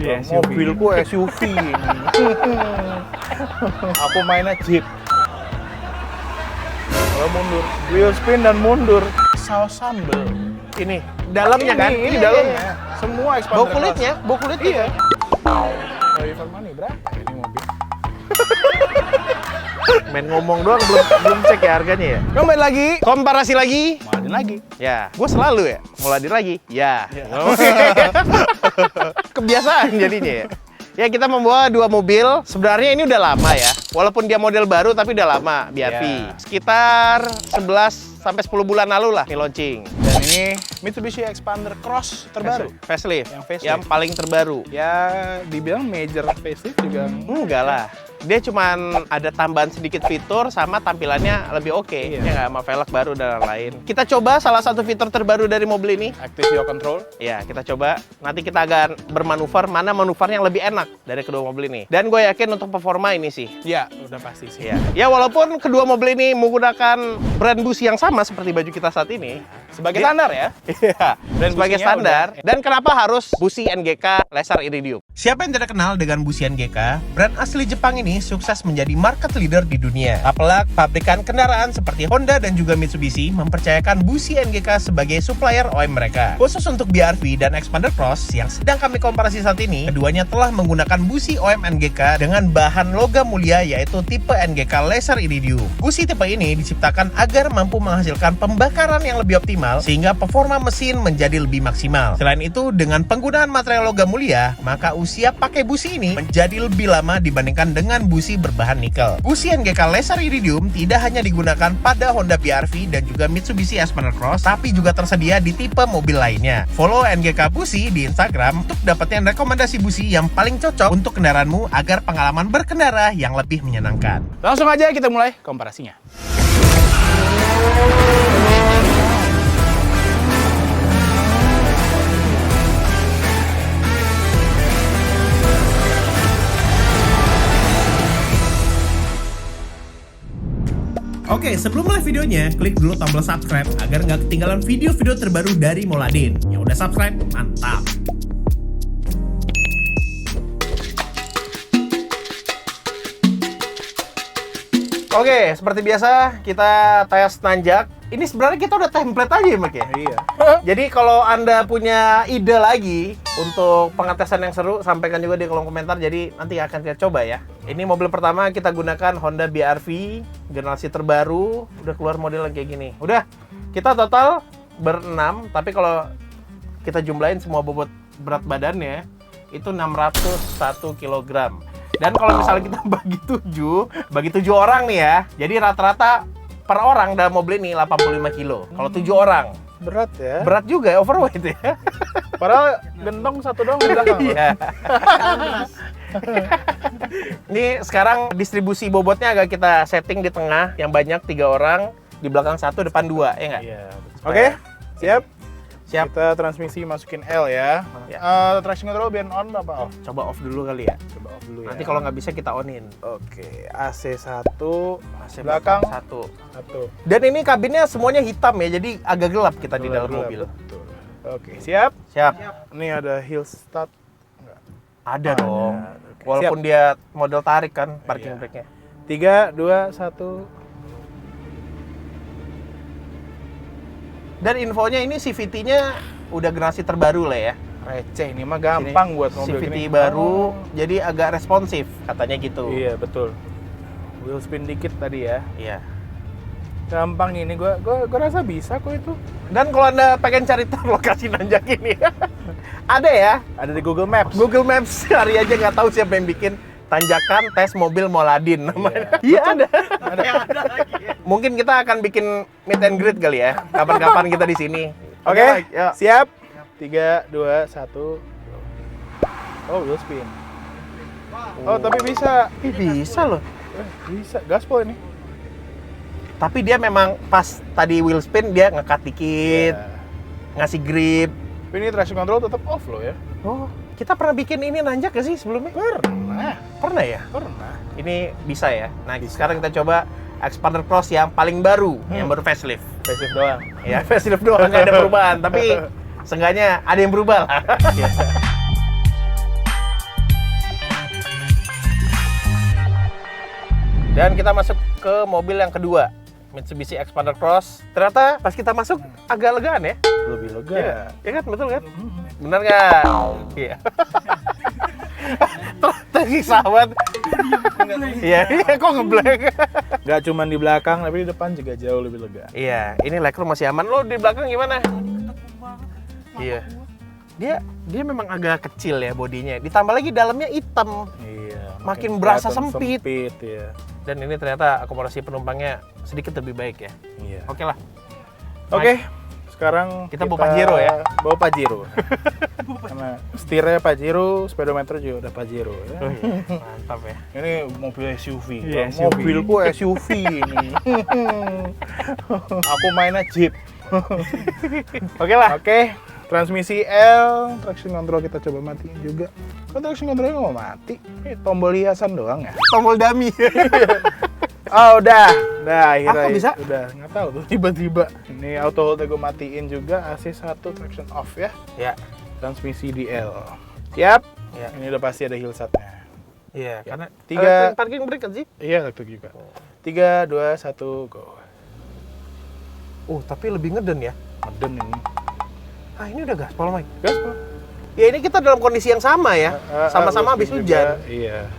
Iya, dong. Mobilku SUV ini. Aku mainnya Jeep. Kalau mundur, wheel spin dan mundur. Saus sambal. Ini dalamnya kan? Ini Iya, dalamnya. iya. Semua expander. Bau kulitnya, bau kulitnya. Iya. Dari Money berapa ini mobil? Main ngomong doang, belum cek ya harganya ya. Kembali lagi. Komparasi lagi. Maladin lagi. Ya, gue selalu ya Muladin lagi. Ya. Ya. Kebiasaan jadinya ya. Ya, kita membawa dua mobil. Sebenarnya ini udah lama ya. Walaupun dia model baru tapi udah lama BRV. Ya. Sekitar 11 sampai 10 bulan lalu lah nih launching. Dan ini Mitsubishi Expander Cross terbaru. Facelift. Yang facelift. Yang paling terbaru. Ya, dibilang major facelift juga. Enggak lah. Dia cuman ada tambahan sedikit fitur sama tampilannya lebih oke. Iya. Ya nggak, sama velg baru dan lain-lain. Kita coba salah satu fitur terbaru dari mobil ini. Active Yaw Control. Ya, kita coba. Nanti kita akan bermanuver mana manuver yang lebih enak dari kedua mobil ini. Dan gue yakin untuk performa ini sih. Ya, udah pasti sih. Ya, walaupun kedua mobil ini menggunakan brand busi yang sama seperti baju kita saat ini. Sebagai Dia- standar ya. Iya, Brand sebagai businya standar. udah- Dan kenapa harus busi NGK Laser Iridium? Siapa yang tidak kenal dengan busi NGK? Brand asli Jepang ini sukses menjadi market leader di dunia. Apalagi pabrikan kendaraan seperti Honda dan juga Mitsubishi mempercayakan busi NGK sebagai supplier OEM mereka. Khusus untuk BRV dan Expander Cross yang sedang kami komparasi saat ini, keduanya telah menggunakan busi OEM NGK dengan bahan logam mulia yaitu tipe NGK Laser Iridium. Busi tipe ini diciptakan agar mampu menghasilkan pembakaran yang lebih optimal sehingga performa mesin menjadi lebih maksimal. Selain itu, dengan penggunaan material logam mulia, maka usia pakai busi ini menjadi lebih lama dibandingkan dengan busi berbahan nikel. Busi NGK Laser Iridium tidak hanya digunakan pada Honda BRV dan juga Mitsubishi Expander Cross, tapi juga tersedia di tipe mobil lainnya. Follow NGK Busi di Instagram untuk dapetin rekomendasi busi yang paling cocok untuk kendaraanmu agar pengalaman berkendara yang lebih menyenangkan. Langsung aja kita mulai komparasinya. Oke, sebelum mulai videonya, klik dulu tombol subscribe agar nggak ketinggalan video-video terbaru dari Muladin. Yang udah subscribe, mantap! Oke, seperti biasa kita tes nanjak. Ini sebenarnya kita udah template aja ya, Mak ya? Iya. Jadi kalau Anda punya ide lagi untuk pengetesan yang seru, sampaikan juga di kolom komentar. Jadi nanti akan kita coba ya. Ini mobil pertama kita gunakan Honda BRV generasi terbaru. Udah keluar model yang kayak gini. Udah, kita total berenam. Tapi kalau kita jumlahin semua bobot berat badannya, itu 601 kg. Dan kalau misalnya kita bagi 7 orang nih ya. Jadi rata-rata per orang dalam mobil ini 85 kilo. Kalau 7 orang. Berat ya. Berat juga, overweight ya. Padahal gentong satu doang di belakang. Iya. Ini sekarang distribusi bobotnya agak kita setting di tengah, yang banyak 3 orang, di belakang 1, depan 2, ya nggak? Iya. Oke, siap. Siap. Kita transmisi masukin L ya. Ya. Traction control biar on apa off? Coba off dulu kali ya. Coba off dulu ya. Nanti kalau nggak bisa kita onin. Oke, AC 1, AC belakang 1. 1. Dan ini kabinnya semuanya hitam ya, jadi agak gelap kita di dalam mobil. Betul. Oke, siap. Siap. Ini ada hill start. Ada dong. Oke, Walaupun dia model tarik kan parking Iya. brake-nya. 3, 2, 1. Dan infonya ini CVT-nya udah generasi terbaru lah ya. Receh ini mah gampang buat mobil CVT gini. baru, Oh. jadi agak responsif katanya gitu. Iya, betul. Wheel spin dikit tadi ya. Iya. Gampang ini gua rasa bisa kok itu. Dan kalau Anda pengen cari tahu lokasi nanjak ini, ada ya. Ada di Google Maps. Google Maps hari aja nggak tahu siapa yang bikin tanjakan tes mobil Muladin namanya. Iya ada. Mungkin kita akan bikin meet and greet kali ya. Kapan-kapan kita di sini. Oke, yuk. siap. 3, 2, 1. Oh, wheel spin. Oh, tapi bisa. Ih, bisa loh. Bisa. Gaspol ini. Tapi dia memang pas tadi wheel spin dia ngekat dikit, Ya. ngasih grip. Tapi ini traction control tetap off loh ya. Oh, kita pernah bikin ini nanjak gak sih sebelumnya? Pernah. Pernah ya? Pernah. Ini bisa ya. Nah, sekarang kita coba Expander Cross yang paling baru, yang baru facelift. Facelift doang. Ya, facelift doang, nggak ada perubahan. Tapi seenggaknya ada yang berubah lah. Dan kita masuk ke mobil yang kedua, Mitsubishi Xpander Cross. Ternyata pas kita masuk agak legaan ya. Lebih lega. Iya, ya kan, betul kan? Benar nggak? Iya. Tadi sahabat. Iya, kok ngeblank. Gak cuma di belakang, tapi di depan juga jauh lebih lega. Iya, ini Lightroom masih aman. Lo di belakang gimana? Iya. Dia memang agak kecil ya bodinya. Ditambah lagi dalamnya hitam. Iya. Makin berasa kelihatan sempit. ya. Dan ini ternyata akomodasi penumpangnya sedikit lebih baik ya. Iya. Oke lah. Oke. Sekarang Kita bawa Pajero ya? Bawa Pajero. Karena setirnya Pajero, speedometer juga udah Pajero ya. Oh iya, mantap ya. Ini mobil SUV. Iya, SUV. Mobilku SUV ini. Aku mainnya Jeep. Oke lah. Oke. Transmisi L, traction control kita coba matiin juga. Kok traction controlnya nggak mau mati? Ini tombol hiasan doang ya? Tombol dummy. Oh udah akhirnya kok bisa? udah nggak tahu tuh tiba-tiba. Ini auto hold gue matiin juga, AC 1 traction off ya. Ya. Transmisi di L. Siap? Ya. Ini udah pasti ada hill setnya. Iya, karena Tiga- parking brake kan sih? Iya elektrik juga. 3, 2, 1, go. Tapi lebih ngeden ya. Ngeden ini. Ah, ini udah gaspol, Mike. Gas Pak. Ya ini kita dalam kondisi yang sama ya. Sama-sama habis juga. hujan. Iya.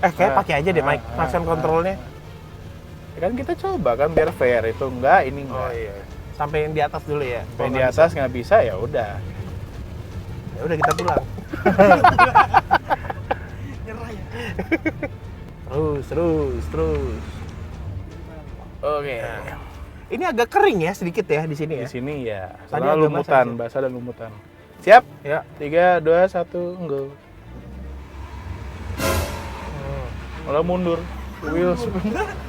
Kayak pakai aja deh, Mike, traction controlnya. Ya kan kita coba kan biar fair, itu enggak, ini enggak. Oh iya. Sampai yang di atas dulu ya. Kalau di atas nggak bisa ya udah. Ya udah kita pulang. Terus. Oke. Nah, ini agak kering ya sedikit ya di sini ya. Di sini ya. Tadi Soalnya agak lumutan, basah basah dan lumutan. Siap? Ya. 3, 2, 1, go. Malah mundur.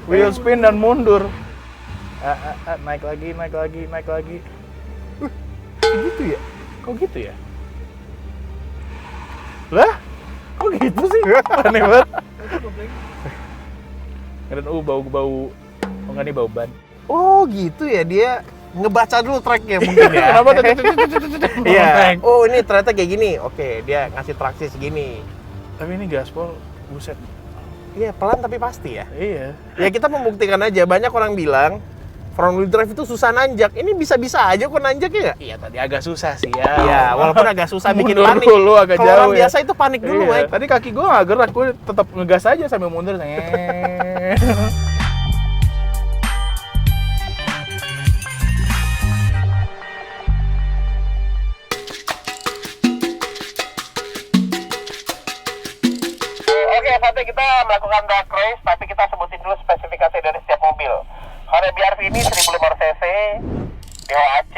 Wheel spin dan mundur. Naik lagi. Gitu ya. Kok gitu ya? Lah? Kok gitu sih? Aneh banget. Dan bau. Oh enggak nih bau ban. Oh gitu ya, dia ngebaca dulu tracknya mungkin ya. Kenapa tuh? Iya. Oh ini ternyata kayak gini. Oke, dia ngasih traksi segini. Tapi ini gaspol, buset. Iya pelan tapi pasti ya. Iya. Ya kita membuktikan aja. Banyak orang bilang front wheel drive itu susah nanjak. Ini bisa-bisa aja kok nanjak ya. Iya tadi agak susah sih ya. Iya, walaupun agak susah bikin Mundur panik. dulu agak Kalau jauh orang ya. biasa itu panik dulu, Iya. Mike. Tadi kaki gue nggak gerak, gue tetap ngegas aja sambil mundur. Oke, saatnya kita melakukan drag race, tapi kita sebutin dulu spesifikasi dari setiap mobil. Honda BRV ini 1500 cc, DOAC,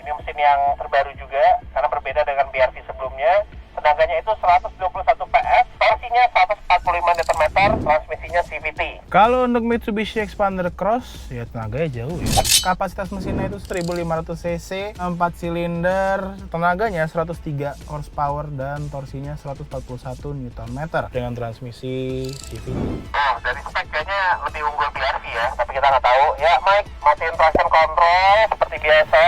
ini mesin yang terbaru juga, karena berbeda dengan BRV sebelumnya. Tenaganya itu 121 PS, torsinya 145 Nm, transmisinya CVT. Kalau untuk Mitsubishi Xpander Cross, ya tenaganya jauh ya. Kapasitas mesinnya itu 1500 cc, 4 silinder, tenaganya 103 horsepower dan torsinya 141 Nm dengan transmisi CVT. Nah, dari spek kayaknya lebih unggul BRV ya, tapi kita nggak tahu. Ya, Mike, matiin traction control seperti biasa.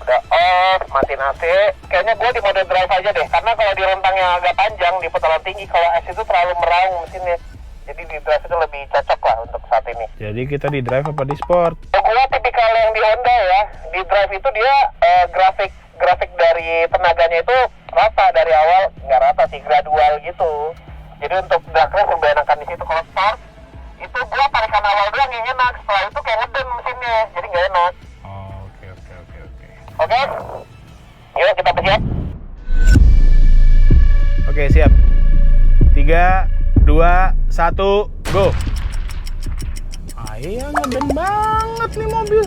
Udah off, matiin AC. Kayaknya gue di mode drive aja deh, karena kalau di rentang yang agak panjang, di putaran tinggi, kalau S itu terlalu meraung mesinnya. Jadi di drive itu lebih cocok lah untuk saat ini. Jadi kita di drive apa di sport? Gue tipikal yang di Honda ya, di drive itu dia grafik dari tenaganya itu rata dari awal, nggak rata sih, gradual gitu. Jadi untuk drag race lebih enakan di situ. Kalau sport, itu gue tarikan awal doang yang enak, setelah itu kayak ngeden mesinnya, jadi nggak enak. Oke? Yuk kita bersiap. Oke, siap. 3, 2, 1, go. Ayo, ngeden banget nih mobil.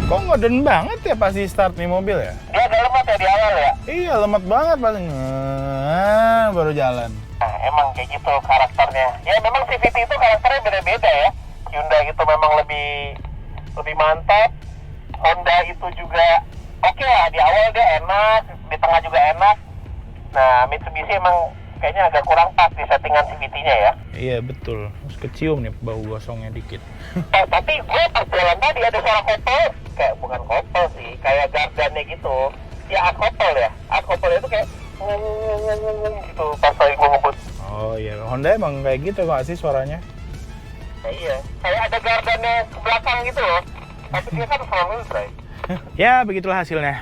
Kok ngeden banget ya pas di start nih mobil ya? Dia agak lemot ya di awal ya. Iya, lemot banget paling. Baru jalan. Nah, emang kayak gitu karakternya. Ya memang CVT itu karakternya beda-beda ya. Hyundai itu memang lebih mantap. Honda itu juga oke lah, di awal dia enak, di tengah juga enak. Nah, Mitsubishi emang kayaknya agak kurang pas di settingan CVT-nya ya. Iya betul, harus kecium nih bau gosongnya dikit. Tapi gue pas jalan tadi ada suara kopel, kayak bukan kopel sih, kayak gardannya gitu. Ya kopel ya, kopel itu kayak gitu pas lagi gue ngebut. Oh iya, Honda emang kayak gitu nggak sih suaranya? Nah, iya, kayak ada gardannya ke belakang gitu loh. Tapi dia kan front wheel drive. Ya begitulah hasilnya.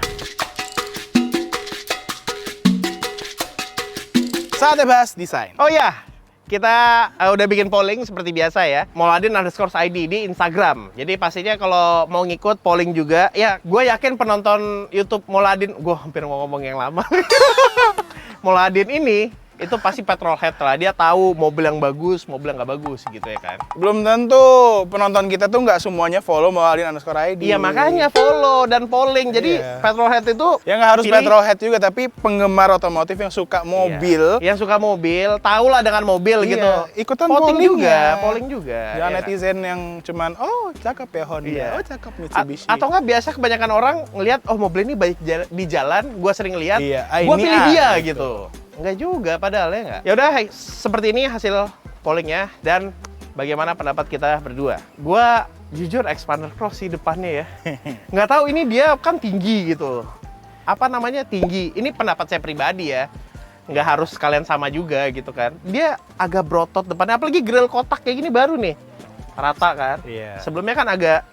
Saatnya bahas desain. Oh iya, kita udah bikin polling seperti biasa ya. Moladin_ID di Instagram. Jadi pastinya kalau mau ngikut polling juga, ya gue yakin penonton YouTube Moladin, gue hampir mau ngomong yang lama. Moladin ini itu pasti petrolhead lah. Dia tahu mobil yang bagus, mobil yang nggak bagus gitu ya kan. Belum tentu penonton kita tuh nggak semuanya follow Moladin_ID. Iya makanya follow dan polling. Jadi Iya. petrolhead itu Ya nggak harus pilih- petrolhead juga, tapi penggemar otomotif yang suka mobil. Iya. Yang suka mobil, tahu lah dengan mobil Iya, gitu. ikutan Voting polling juga, ya. polling juga. Jangan ya. netizen yang cuman, oh cakep ya Honda, Iya. oh cakep Mitsubishi. Atau nggak biasa kebanyakan orang ngelihat oh mobil ini baik di jalan, gua sering lihat, Iya, gua ini pilih dia gitu. gitu. Enggak juga padahal ya nggak. Ya udah seperti ini hasil pollingnya dan bagaimana pendapat kita berdua. Gua jujur Expander Cross sih depannya ya. Nggak tahu ini dia kan tinggi gitu. Apa namanya tinggi? Ini pendapat saya pribadi ya. Nggak harus kalian sama juga gitu kan. Dia agak berotot depannya, apalagi grill kotak kayak gini baru nih. Rata kan. Iya. Sebelumnya kan agak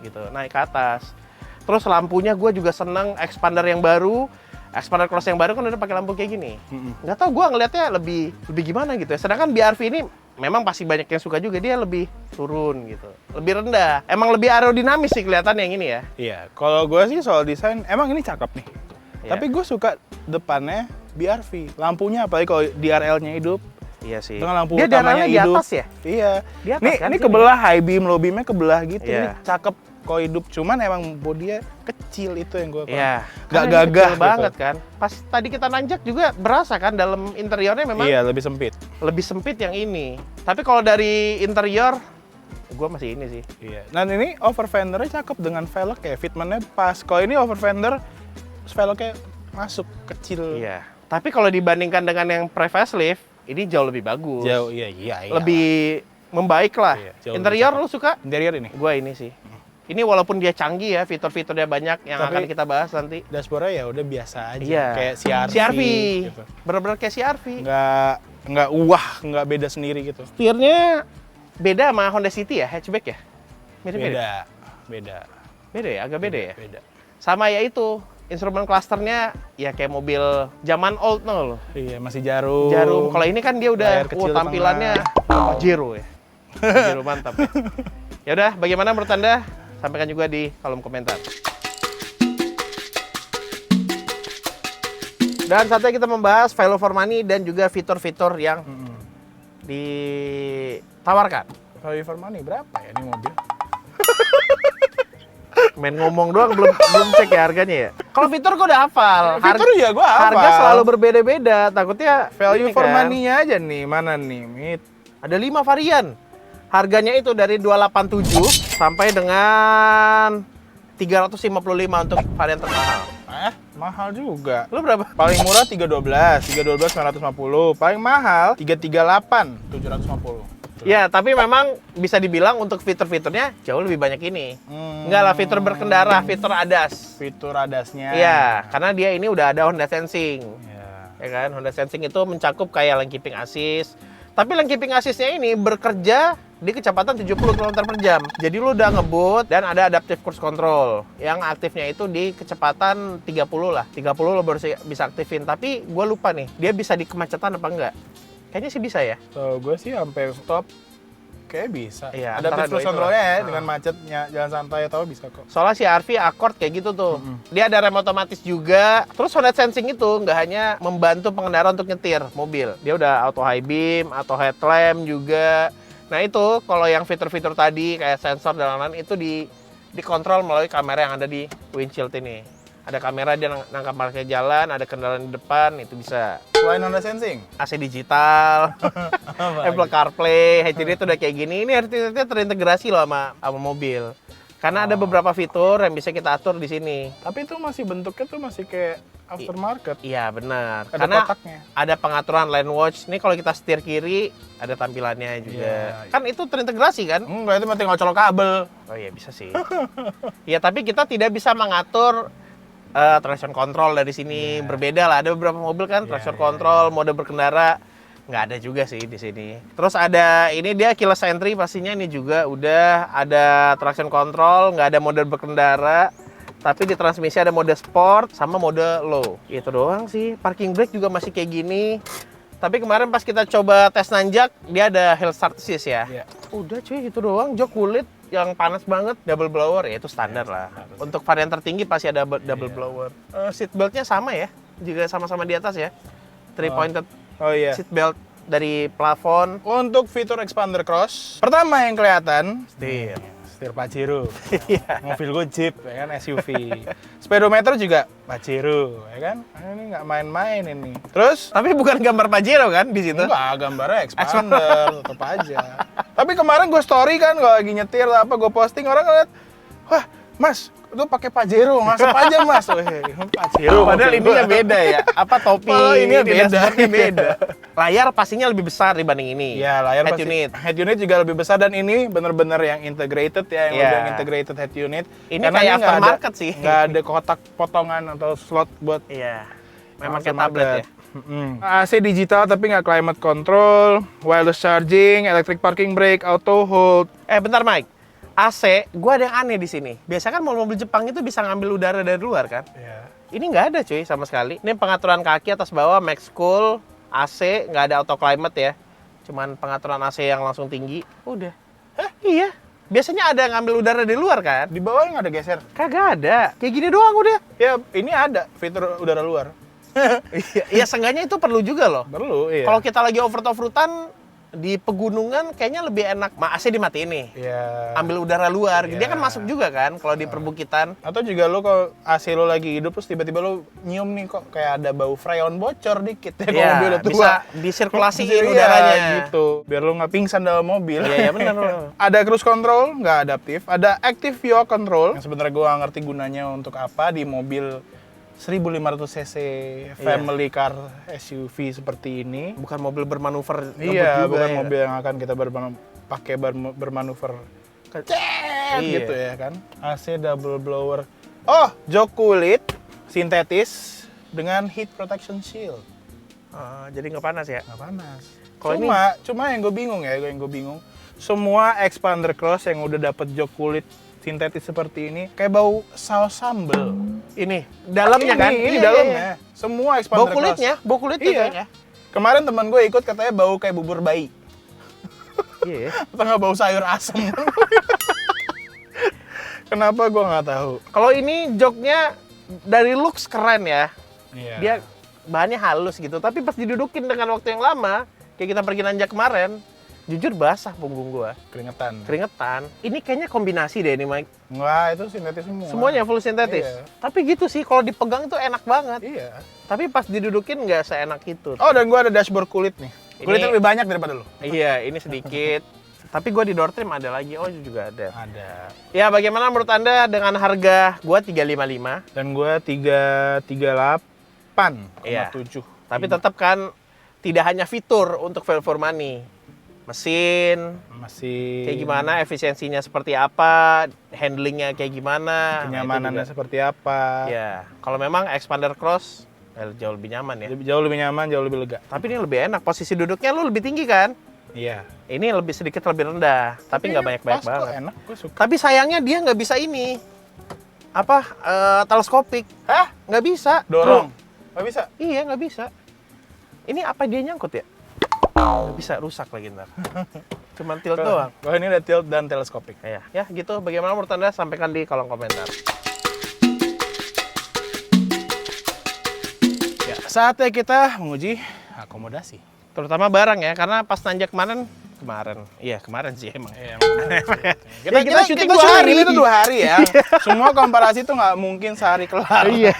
gitu naik ke atas. Terus lampunya gue juga seneng Expander yang baru. Expander Cross yang baru kan udah pakai lampu kayak gini. Nggak tahu gue ngelihatnya lebih gimana gitu ya. Sedangkan BRV ini memang pasti banyak yang suka juga, dia lebih turun gitu. Lebih rendah. Emang lebih aerodinamis sih kelihatan yang ini ya. Iya, kalau gue sih soal desain, emang ini cakep nih. Iya. Tapi gue suka depannya BRV. Lampunya apalagi kalau DRL-nya hidup. Iya sih. Dengan lampu Dia utamanya DRL-nya di hidup. atas ya? Iya. Di atas Nih, kan ini sini? kebelah high beam, low beamnya kebelah gitu. Iya. Ini cakep kalau hidup. Cuman emang bodinya kecil, itu yang gue Iya. Gak Karena ini gagah kecil gitu. banget kan. Pas tadi kita nanjak juga berasa kan dalam interiornya memang Iya, lebih sempit. lebih sempit yang ini. Tapi kalau dari interior, gue masih ini sih. Iya. Dan ini over fendernya cakep dengan velg ya, fitmentnya pas. Kalau ini over fender, velgnya masuk kecil. Iya. Tapi kalau dibandingkan dengan yang pre-facelift, ini jauh lebih bagus. Jauh, iya. Lebih membaik lah. Iya, jauh Interior lebih lu suka? Interior ini. Gua ini sih. Ini walaupun dia canggih ya, fitur-fiturnya banyak yang Tapi akan kita bahas nanti. Dashboardnya ya udah biasa aja, Iya. kayak CR-V. CR-V. Gitu. Bener-bener kayak CR-V. Nggak wah, nggak beda sendiri gitu. Setirnya beda sama Honda City ya, hatchback ya? Mirip-mirip? Beda. Beda ya, agak beda ya? Beda. Sama ya itu, instrumen clusternya ya kayak mobil zaman old no loh. Iya, masih jarum. Jarum. Kalau ini kan dia udah Layar kecil di tampilannya Pajero ya. Pajero mantap ya. Ya udah, bagaimana menurut Anda? Sampaikan juga di kolom komentar. Dan saatnya kita membahas value for money dan juga fitur-fitur yang ditawarkan. Value for money berapa ya ini mobil? Main ngomong doang belum cek ya harganya ya. Kalau fitur gue udah hafal. Fitur ya gua hafal. Harga selalu berbeda-beda. Takutnya Value ini for kan. money-nya aja nih, mana nih? Ada 5 varian. Harganya itu dari 287 sampai dengan 355 untuk varian termahal. Mahal juga. Lu berapa? Paling murah 312, 950. Paling mahal 338, 750. Ya, tapi memang bisa dibilang untuk fitur-fiturnya jauh lebih banyak ini. Enggak lah, fitur berkendara, fitur ADAS. Fitur ADAS-nya. Iya, karena dia ini udah ada Honda Sensing. Iya. Ya kan, Honda Sensing itu mencakup kayak lane keeping assist. Tapi lane keeping assist-nya ini bekerja di kecepatan 70 km/jam. Jadi lu udah ngebut dan ada adaptive cruise control yang aktifnya itu di kecepatan 30 lah. 30 lo baru bisa aktifin. Tapi gue lupa nih, dia bisa di kemacetan apa enggak? Kayaknya sih bisa ya. So, gue sih sampai stop kayak bisa. Iya, Adaptive antara dua cruise itu control-nya lah. ya, dengan macetnya jalan santai atau bisa kok. Soalnya si RV Accord kayak gitu tuh. Dia ada rem otomatis juga. Terus Honda Sensing itu nggak hanya membantu pengendara untuk nyetir mobil. Dia udah auto high beam, auto headlamp juga. Nah itu kalau yang fitur-fitur tadi kayak sensor dan lain-lain itu dikontrol melalui kamera yang ada di windshield ini. Ada kamera dia nangkap parkir jalan, ada kendaraan di depan, itu bisa. Selain Honda Sensing? AC digital, Apple CarPlay, HDD itu udah kayak gini. Ini artinya terintegrasi loh sama mobil. Karena ada beberapa fitur yang bisa kita atur di sini. Tapi itu masih bentuknya tuh masih kayak aftermarket. Iya, benar. Ada Karena kotaknya. ada pengaturan line watch. Ini kalau kita setir kiri, ada tampilannya juga. Kan itu terintegrasi kan? Enggak, itu mah tinggal colok kabel. Oh iya, bisa sih. Ya, tapi kita tidak bisa mengatur traction control dari sini. Berbeda lah. Ada beberapa mobil kan traction control, mode berkendara. Nggak ada juga sih di sini. Terus ada ini dia keyless entry pastinya ini juga udah ada traction control, nggak ada mode berkendara. Tapi di transmisi ada mode sport sama mode low. Itu doang sih. Parking brake juga masih kayak gini. Tapi kemarin pas kita coba tes nanjak, dia ada hill start assist ya. Iya. Udah cuy, gitu doang. Jok kulit yang panas banget, double blower ya itu standar lah. Untuk varian tertinggi pasti ada double blower. Seat beltnya sama ya, juga sama-sama di atas ya. 3 pointed Oh iya. seat belt dari plafon. Untuk fitur expander cross, pertama yang kelihatan setir Pajero. Iya. Mobil gue Jeep, ya kan, SUV. Speedometer juga Pajero, ya kan. Ini nggak main-main ini. Terus Tapi bukan gambar Pajero kan di situ? enggak, gambarnya expander, tetap aja. Tapi kemarin gue story kan, gue lagi nyetir apa, gue posting, orang ngeliat, wah Mas, lu pakai Pajero, ngasep aja Mas. Pajero. Padahal ininya beda ya. Apa topi Oh, ini beda. dashboardnya beda. Layar pastinya lebih besar dibanding ini. Ya, layar head pasti. unit. Head unit juga lebih besar dan ini bener-bener yang integrated ya, yang Iya. udah integrated head unit. Ini Karena kayak nggak ada- aftermarket sih. Nggak ada kotak potongan atau slot buat Iya. Memang kayak aftermarket. tablet ya. AC digital tapi nggak climate control, wireless charging, electric parking brake, auto hold. Bentar Mike. AC, gua ada yang aneh di sini. Biasa kan mobil Jepang itu bisa ngambil udara dari luar kan? Ya. Ini nggak ada cuy sama sekali. Ini pengaturan kaki atas bawah, max cool, AC, nggak ada auto climate ya. Cuman pengaturan AC yang langsung tinggi. Udah. Iya. Biasanya ada yang ngambil udara dari luar kan? Di bawah nggak ada geser. Kagak ada. Kayak gini doang udah. Ya, ini ada fitur udara luar. Iya, seenggaknya itu perlu juga loh. Perlu, iya. Kalau kita lagi off-road-an di pegunungan kayaknya lebih enak. AC dimatiin nih. Iya. Ambil udara luar. Iya. Dia kan masuk juga kan kalau di perbukitan. Atau juga lo kalau AC lo lagi hidup terus tiba-tiba lo nyium nih kok kayak ada bau freon bocor dikit ya, kalau Iya, mobil udah tua. bisa disirkulasiin Iya, udaranya. gitu. Biar lo nggak pingsan dalam mobil. Iya, benar loh. Ada cruise control, nggak adaptif. Ada active yaw control. Yang sebenarnya gue nggak ngerti gunanya untuk apa di mobil 1500 cc family car SUV seperti ini. Bukan mobil bermanuver. Iya, ngebut juga bukan ya. mobil yang akan kita pakai bermanuver Iya. gitu ya kan. AC double blower. Oh, jok kulit sintetis dengan heat protection shield. Jadi nggak panas ya? Nggak panas. Kalau Cuma yang gue bingung. Semua expander cross yang udah dapet jok kulit sintetis seperti ini kayak bau saus sambel. Ini dalamnya kan? Ini Iya, dalamnya. iya. Semua Bau expander kulitnya, cross. bau kulitnya Iya. kayaknya. Kemarin teman gue ikut katanya bau kayak bubur bayi. Iya. Atau nggak bau sayur asem. Kenapa gue nggak tahu. Kalau ini joknya dari looks keren ya. Iya. Dia bahannya halus gitu, tapi pas didudukin dengan waktu yang lama, kayak kita pergi nanjak kemarin, jujur basah punggung gua. Keringetan. Ini kayaknya kombinasi deh ini, Mike. Enggak, itu sintetis semua. Semuanya full sintetis. Iya. Tapi gitu sih, kalau dipegang tuh enak banget. Iya. Tapi pas didudukin nggak seenak itu. Oh, dan gue ada dashboard kulit nih. Kulitnya Ini- lebih banyak daripada lo. Iya, ini sedikit. Tapi gua di door trim ada lagi. Oh, juga ada. Ada. Ya, bagaimana menurut Anda dengan harga gua 355? Dan gue 338,7. Iya. Tapi tetap kan tidak hanya fitur untuk value for money. Mesin, masih kayak gimana, efisiensinya seperti apa, handlingnya kayak gimana, kenyamanannya itu juga. seperti apa. Ya, kalau memang expander cross jauh lebih nyaman ya. Jauh lebih nyaman, jauh lebih lega. Tapi ini lebih enak, posisi duduknya lu lebih tinggi kan? Iya. Ini lebih sedikit lebih rendah, tapi nggak banyak-banyak pas kok, banget. enak, gue suka. Tapi sayangnya dia nggak bisa ini, apa teleskopik, Hah? nggak bisa. Dorong? Nggak bisa? Iya, nggak bisa. Ini apa dia nyangkut ya? Nggak bisa, rusak lagi ntar. Cuman tilt doang. Kalau ini ada tilt dan teleskopik. Ya gitu. Bagaimana menurut Anda? Sampaikan di kolom komentar. Ya, saatnya kita menguji akomodasi. Terutama barang ya, karena pas nanjak kemarin. Iya, kemarin sih emang. Iya, kita syuting 2 syuting hari. itu 2 hari ya. Semua komparasi itu nggak mungkin sehari kelar. Iya.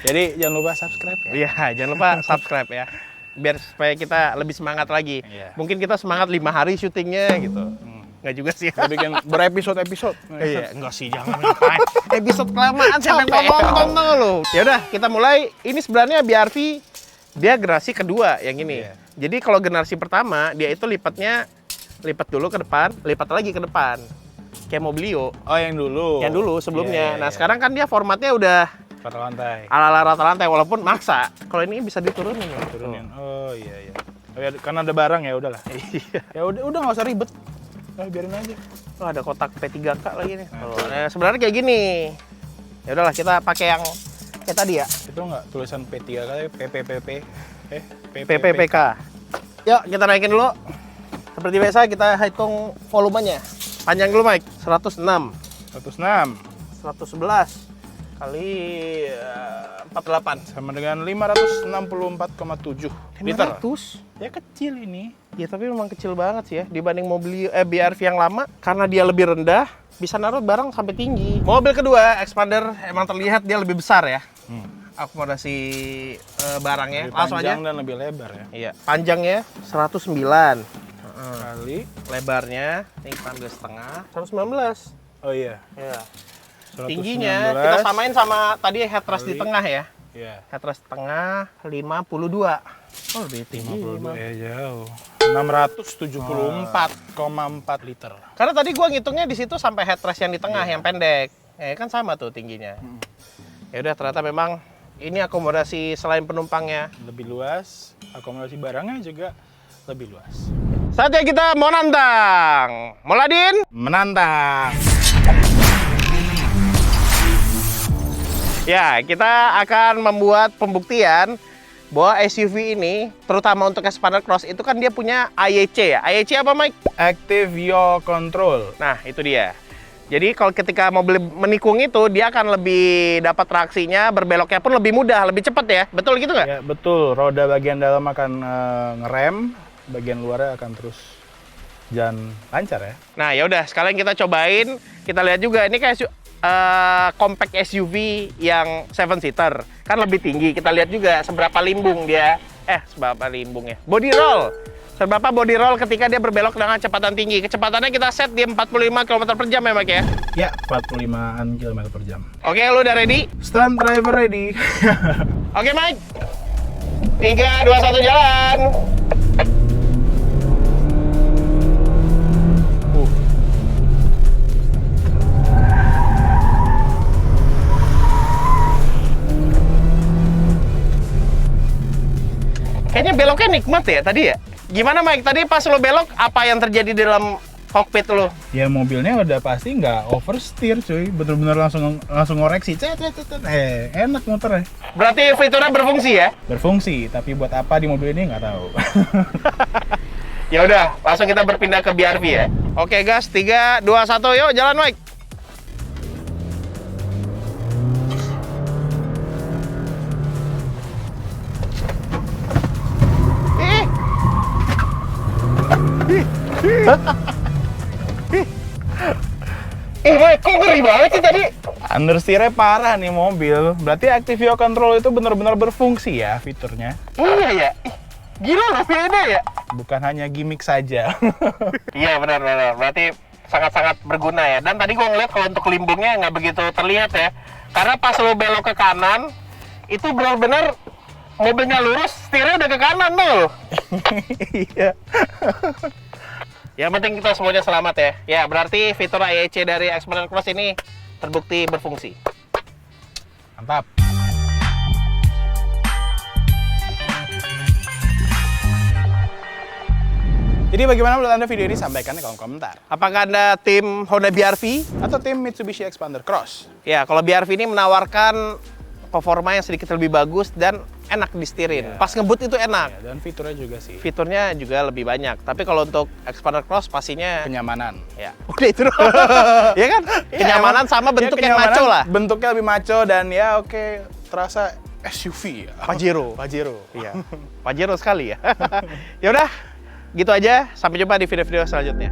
Jadi jangan lupa subscribe ya. Iya, jangan lupa subscribe ya. Biar supaya kita lebih semangat lagi. Iya. Mungkin kita semangat 5 hari syutingnya gitu. Nggak juga sih. Kita bikin berepisode-episode. Iya, enggak sih, jangan ngapain. Episode kelamaan siapa yang mau nonton tuh lu. Ya udah, kita mulai. Ini sebenarnya BRV dia generasi kedua yang ini. Iya. Jadi kalau generasi pertama dia itu lipat dulu ke depan, lipat lagi ke depan. Kayak Mobilio. Oh, yang dulu. Yang dulu sebelumnya. Iya, Nah, iya. sekarang kan dia formatnya udah Rata lantai. ala-ala rata lantai walaupun maksa. Kalau ini bisa diturunin loh. Turunin. Oh iya. Oh, ya, karena ada barang ya udahlah. Iya. Ya udah nggak usah ribet. Biarin aja. Oh, ada kotak P3K lagi nih. Nah, sebenarnya kayak gini. Ya udahlah kita pakai yang kayak tadi ya. Itu nggak tulisan P3 kali PPPP. PPPK. Yuk, kita naikin dulu. Seperti biasa kita hitung volumenya. Panjang dulu, Mike. 106. 106 111 kali 48. sama dengan 564,7 liter. 500. Ya kecil ini. Ya tapi memang kecil banget sih ya dibanding mobil BRV yang lama karena dia lebih rendah bisa naruh barang sampai tinggi. Mobil kedua Expander emang terlihat dia lebih besar ya. Akomodasi barangnya Lebih langsung aja. panjang dan lebih lebar ya. Iya, panjangnya 109. Kali. Lebarnya ini kita ambil setengah 119. Oh iya. Ya. 119. Tingginya kita samain sama tadi headrest di Kali. tengah ya. Iya. Headrest tengah 52. Oh, lebih tinggi. 52 ya jauh. 674,4 liter. Karena tadi gua ngitungnya di situ sampai headrest yang di tengah yang pendek. Kan sama tuh tingginya. Ya udah ternyata memang ini akomodasi selain penumpangnya. Lebih luas, akomodasi barangnya juga lebih luas. Saatnya kita mau nantang. Moladin? Menantang. Ya, kita akan membuat pembuktian bahwa SUV ini, terutama untuk Expander Cross, itu kan dia punya AYC ya. AYC apa, Mike? Active Yaw Control. Nah, itu dia. Jadi kalau ketika mobil menikung itu, dia akan lebih dapat traksinya, berbeloknya pun lebih mudah, lebih cepat ya. Betul gitu nggak? Ya betul, roda bagian dalam akan ngerem, bagian luarnya akan terus jalan lancar ya. Nah, ya udah, sekalian kita cobain, kita lihat juga ini kayak compact SUV yang 7-seater. Kan lebih tinggi. Kita lihat juga seberapa limbung dia. Seberapa limbung ya. Body roll. Seberapa body roll ketika dia berbelok dengan kecepatan tinggi. Kecepatannya kita set di 45 km per jam ya, Mike ya? Ya, 45-an km per jam. Oke, lu udah ready? Stunt driver ready. Oke, Mike. 3, 2, 1, jalan. Kayaknya beloknya nikmat ya tadi ya? Gimana Mike? Tadi pas lo belok, apa yang terjadi di dalam kokpit lo? Ya mobilnya udah pasti nggak oversteer cuy, bener-bener langsung ngoreksi. Enak motornya. Berarti fiturnya berfungsi ya? Berfungsi, tapi buat apa di mobil ini nggak tahu. Ya udah, langsung kita berpindah ke BRV ya. Oke gas, 3, 2, 1, yuk jalan Mike. Mike, kok ngeri banget sih tadi? Understeernya parah nih mobil. Berarti Active Yaw Control itu benar-benar berfungsi ya fiturnya. Iya ya. Gila loh, beda ya. Bukan hanya gimmick saja. Iya benar-benar. Berarti sangat-sangat berguna ya. Dan tadi gua ngeliat kalau untuk limbungnya nggak begitu terlihat ya. Karena pas lo belok ke kanan, itu benar-benar mobilnya lurus, setirnya udah ke kanan tuh. Iya. Yang penting kita semuanya selamat ya. Ya berarti fitur AEC dari Expander Cross ini terbukti berfungsi. Mantap. Jadi bagaimana menurut Anda video ini? Sampaikan di kolom komentar. Apakah Anda tim Honda BRV? Atau tim Mitsubishi Expander Cross? Ya, kalau BRV ini menawarkan performa yang sedikit lebih bagus dan enak disetirin. Pas ngebut itu enak. Ya, dan fiturnya juga sih. Fiturnya juga lebih banyak. Tapi kalau untuk Expander Cross pastinya Kenyamanan. ya. Udah itu doang. Ya kan? Kenyamanan sama bentuk yang maco lah. Bentuknya lebih maco dan ya oke, terasa SUV ya. Pajero. Pajero. Iya. Pajero sekali ya. Ya udah, gitu aja. Sampai jumpa di video-video selanjutnya.